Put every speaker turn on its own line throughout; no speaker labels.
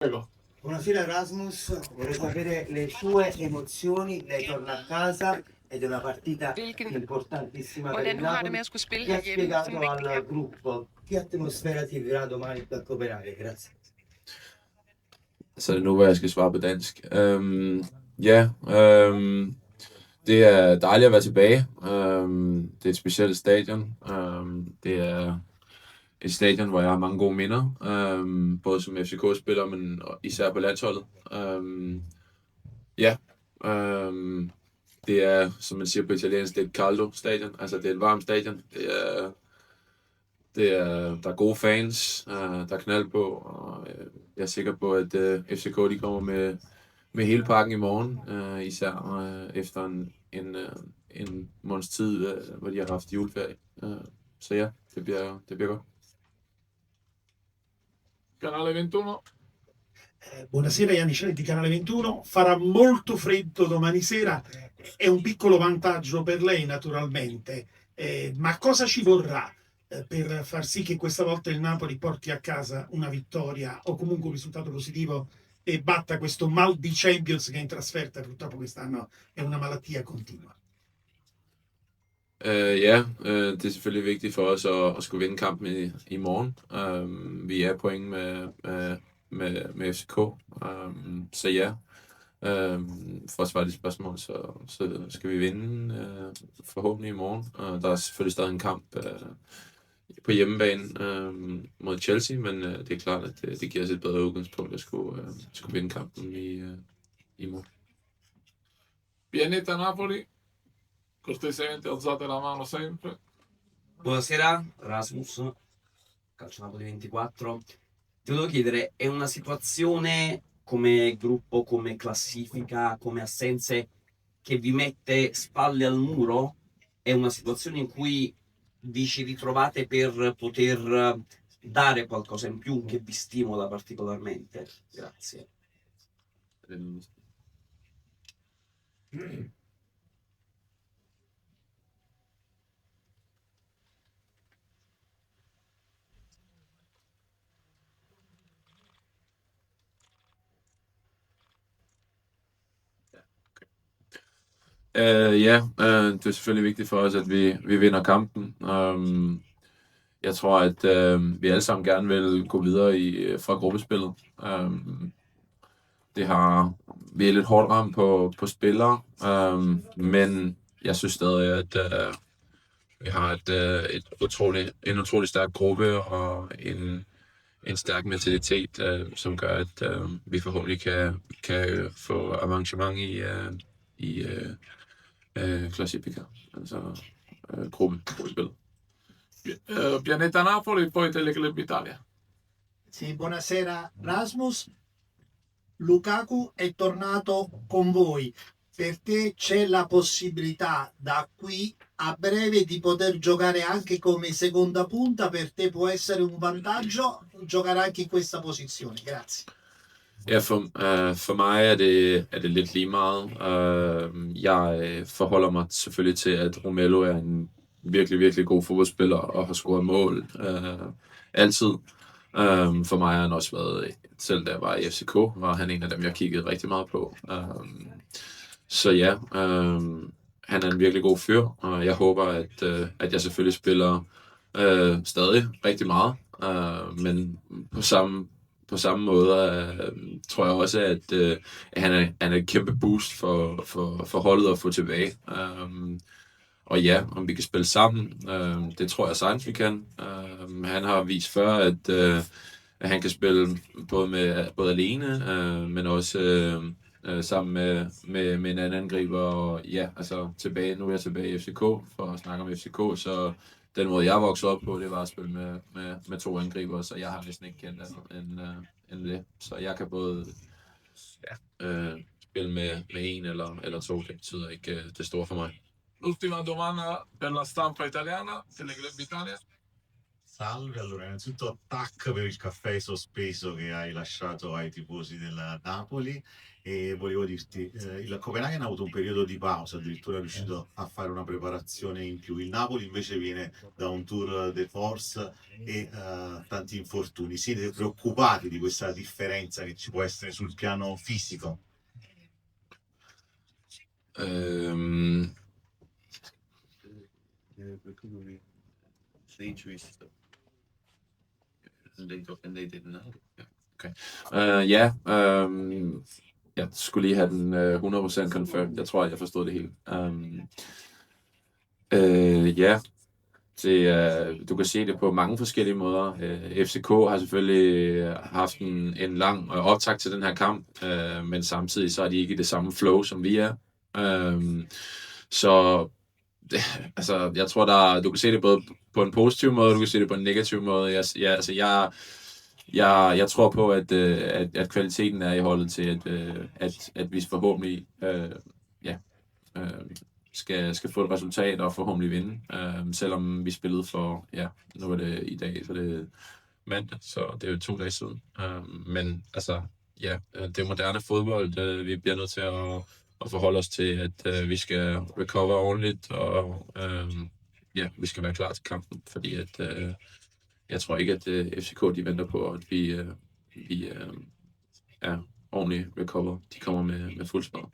Prego.
Buonasera Rasmus, vorrei sapere le sue emozioni, lei torna a casa ed è una partita importantissima per il
Hvordan du har det
Napoli.
med at skulle spille
Chi ha
herhjemme? Sådan
spiegato
en vigtig
al
kamp.
gruppo che atmosfera ti vivrà domani a Copenaghen? Grazie.
Så er det nu, hvor jeg skal svare på dansk. Det er dejligt at være tilbage. Det er et specielt stadion. Det er et stadion, hvor jeg har mange gode minder. Både som FCK-spiller, men især på landsholdet. Det er, som man siger på italiensk, det er et caldo stadion. Altså, det er et varmt stadion. Der er gode fans, der er knald på, og jeg er sikker på, at FCK de kommer med hele pakken i morgen, især efter en måneds tid, hvor de har haft juleferie. Så ja, det bliver godt.
Canale 21.
Buonasera Iannicelli di Canale 21, farà molto freddo domani sera, è un piccolo vantaggio per lei naturalmente, ma cosa ci vorrà per far sì che questa volta il Napoli porti a casa una vittoria o comunque un risultato positivo e batta questo mal di Champions che in trasferta purtroppo quest'anno è una malattia continua?
Det er selvfølgelig vigtigt for os at skulle vinde kampen i morgen. Vi er point med FCK, så ja. For at svare de spørgsmål, så skal vi vinde forhåbentlig i morgen. Der er selvfølgelig stadig en kamp på hjemmebane mod Chelsea, men det er klart, at det giver os et bedre udgangspunkt at skulle vinde kampen i morgen.
Pianeta Napoli, cortesemente alzate la mano sempre.
Buonasera Rasmus, Calcio Napoli 24. Ti volevo chiedere, è una situazione come gruppo, come classifica, come assenze che vi mette spalle al muro? È una situazione in cui vi ci ritrovate per poter dare qualcosa in più che vi stimola particolarmente? Grazie.
Det er selvfølgelig vigtigt for os, at vi vinder kampen. Jeg tror, at vi alle sammen gerne vil gå videre fra gruppespillet. Vi er lidt hårdt ramt på spillere, men jeg synes stadig, at vi har en utrolig stærk gruppe og en stærk mentalitet, som gør, at vi forhåbentlig kan få avancement i Classifica, altså gruppespillet.
Pianeta Napoli, poi Teleclub Italia.
Sì, buonasera Rasmus. Lukaku è tornato con voi. Per te c'è la possibilità da qui a breve di poter giocare anche come seconda punta? Per te può essere un vantaggio giocare anche in questa posizione? Grazie.
Ja, for mig er det lidt lige meget. Jeg forholder mig selvfølgelig til, at Romelu er en virkelig, virkelig god fodboldspiller og har scoret mål altid. For mig har han også været, selv da jeg var i FCK, var han en af dem, jeg kiggede rigtig meget på. Så ja, han er en virkelig god fyr, og jeg håber, at jeg selvfølgelig spiller stadig rigtig meget, men på samme måde tror jeg også, at han er et kæmpe boost for holdet at få tilbage. Og ja, om vi kan spille sammen, det tror jeg sagtens vi kan. Han har vist før, at han kan spille både alene, men også sammen med en anden angriber. Og ja, altså nu er jeg tilbage i FCK for at snakke om FCK, så den måde jeg voksede op på, det var at spille med to angriber, så jeg har næsten ikke kendt andet end det. Så jeg kan både spille med en eller to, det betyder ikke det store for mig.
L'ultima domanda per la stampa italiana, Teleclub Italia.
Salve, allora innanzitutto tac per il caffè sospeso che hai lasciato ai tifosi del Napoli e volevo dirti, il Copenaghen ha avuto un periodo di pausa, addirittura è riuscito a fare una preparazione in più, il Napoli invece viene da un tour de force e tanti infortuni. Siete preoccupati di questa differenza che ci può essere sul piano fisico?
Okay. Jeg skulle lige have den 100% confirmed. Jeg tror, jeg forstod det hele. Du kan se det på mange forskellige måder. FCK har selvfølgelig haft en lang optakt til den her kamp, men samtidig så er de ikke i det samme flow, som vi er. Altså, jeg tror, du kan se det både på en positiv måde, og du kan se det på en negativ måde. Jeg tror på, at kvaliteten er i holdet til, at vi forhåbentlig skal få et resultat og forhåbentlig vinde. Selvom vi spillede for, nu er det i dag, så det er mandag, så det er jo 2 dage siden. Men altså, det er moderne fodbold. Vi bliver nødt til at forholde os til, at vi skal recover ordentligt, og vi skal være klar til kampen, fordi jeg tror ikke, at FCK de venter på, at vi er ordentligt recover. De kommer med fuld smadret.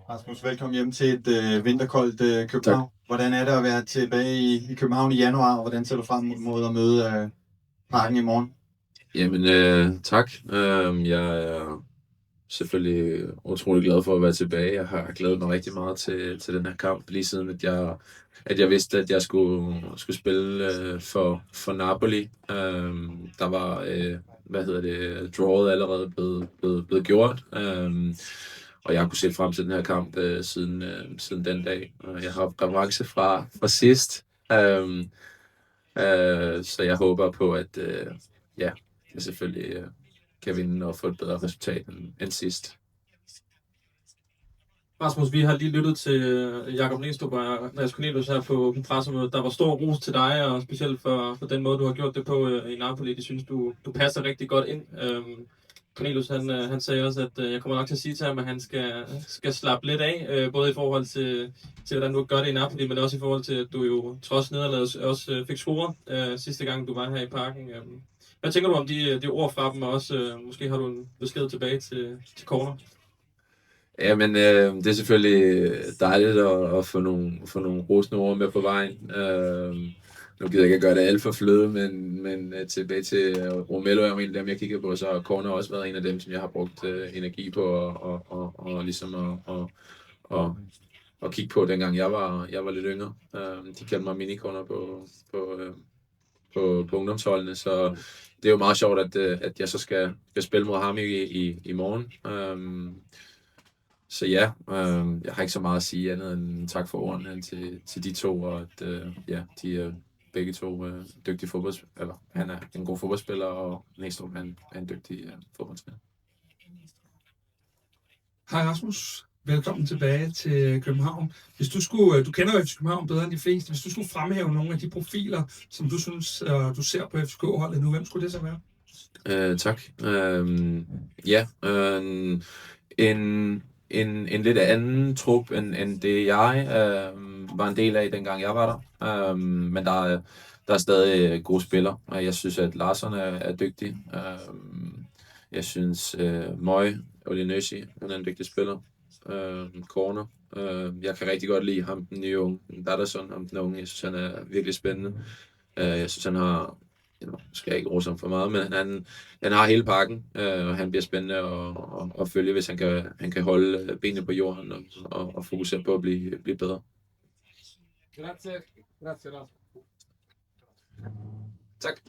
Rasmus, velkommen hjem til et vinterkoldt København. Tak. Hvordan er det at være tilbage i København i januar, og hvordan ser du frem mod at møde Parken i morgen?
Jamen, tak. Jeg er selvfølgelig utrolig glad for at være tilbage. Jeg har glædet mig rigtig meget til den her kamp, lige siden at jeg vidste, at jeg skulle spille for Napoli. Der var, drawet allerede blevet gjort. Og jeg har kunnet se frem til den her kamp siden den dag. Jeg har revanche fra sidst. Så jeg håber på, at jeg selvfølgelig kan vinde og få et bedre resultat end sidst.
Rasmus, vi har lige lyttet til Jakob Næstrup og Andreas Cornelius her på pressemødet. Der var stor ros til dig, og specielt for den måde, du har gjort det på i Napoli. De synes, du passer rigtig godt ind. Cornelius, han sagde også, at jeg kommer nok til at sige til ham, at han skal slappe lidt af, både i forhold til hvordan du gør det i Napoli, men også i forhold til, at du jo trods nederlaget også fik scoret sidste gang, du var her i Parken. Hvad tænker du om de ord fra dem, og også måske har du en besked tilbage til corner?
Jamen, det er selvfølgelig dejligt at få nogle rosende ord med på vejen. Nu gider jeg ikke at gøre det alt for fløde, men tilbage til Romelu er jo en af dem, jeg kigger på, så har Corner også været en af dem, som jeg har brugt energi på og ligesom at kigge på, dengang jeg var lidt yngre. De kaldte mig mini-corner på ungdomsholdene, så det er jo meget sjovt, at jeg så skal spille mod ham i morgen. Så jeg har ikke så meget at sige andet end tak for ordene til de to, og at de er begge to dygtige fodboldspillere. Eller han er en god fodboldspiller, og Næstrup er en dygtig fodboldspiller.
Hej Rasmus, velkommen tilbage til København. Hvis du kender jo FC København bedre end de fleste. Hvis du skulle fremhæve nogle af de profiler, som du synes, du ser på FCK-holdet nu, hvem skulle det så være?
Tak. En lidt anden trup end det jeg var en del af, dengang jeg var der. Men der er stadig gode spillere. Jeg synes, at Larsson er dygtig. Jeg synes, Møj Olinøsi, han er en dygtig spiller. Corner. Jeg kan rigtig godt lide ham, den nye unge. Datterson, ham den unge. Jeg synes, han er virkelig spændende. Jeg synes, han har... skal jeg ikke rose ham for meget, men han har hele pakken, og han bliver spændende at følge, hvis han kan holde benene på jorden og fokusere på at blive bedre.
Grazie.
Tak.